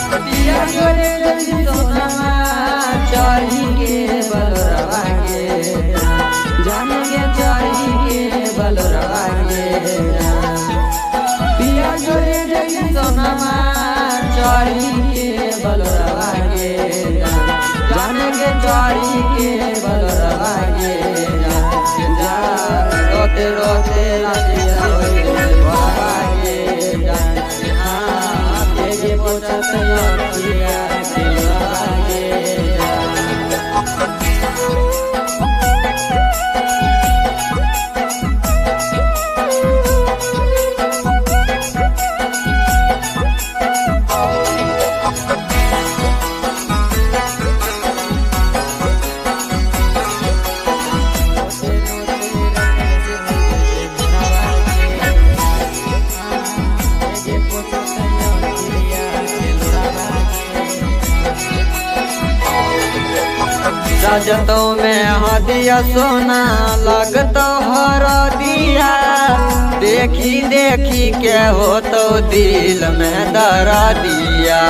पिया जोरे जल्दी सोनामा चढ़ी के बलोरवा के जान के चढ़ी के बलोरवा के पिया जोरे जल्दी सोनामा चढ़ी के बलोरवा के जान के चढ़ी के बलोरवा के रोते रोते रातिया बलोरवा के के पोछत अखिया के बलोरवा के सजतो में हदिया सोना लगतो हर दिया देखी देखी के हो तो दिल में दरा दिया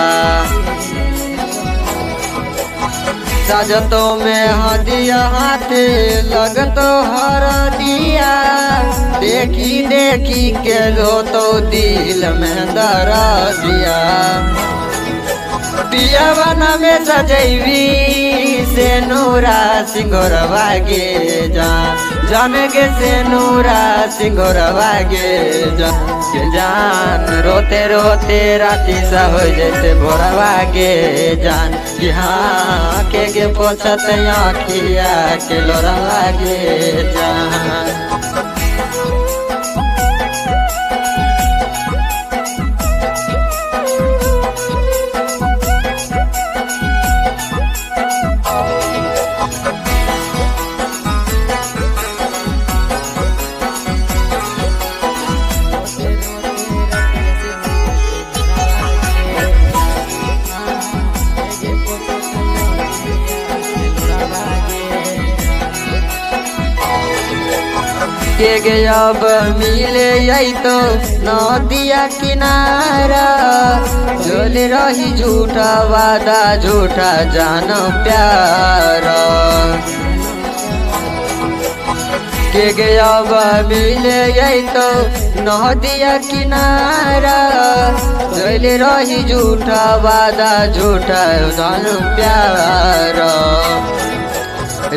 सजतो में हदिया हाथे लगतो हर दिया देखी देखी के हो तो दिल में दरा दिया पिया बना में सजैवी से नूरा सिंगोरवा गे जान के से नूरा सिंगोरवा गे जान रोते रोते राती सा हो जैसे भोरवा गे जान कि हाँ के पोछत आँखिया के लोरवा गे जान के गे अब मिले तो नदिया किनारा झोल रही झूठा वादा झूठा जान प्यार के गे अब मिले तो नदिया किनारा झोल रही झूठा वादा झूठा जान प्यार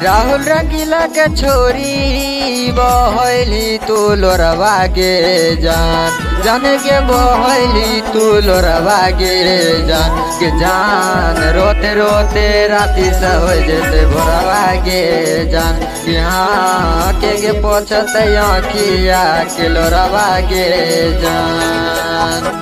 राहुल रंगीला के छोरी बहली तू लोरवा गे जान के बहली तू लोरवा गे जान रोते रोते राती से हो जैसे भोरवा गे जान यहाँ के पोछत आँखिया के लोरवा गे जान।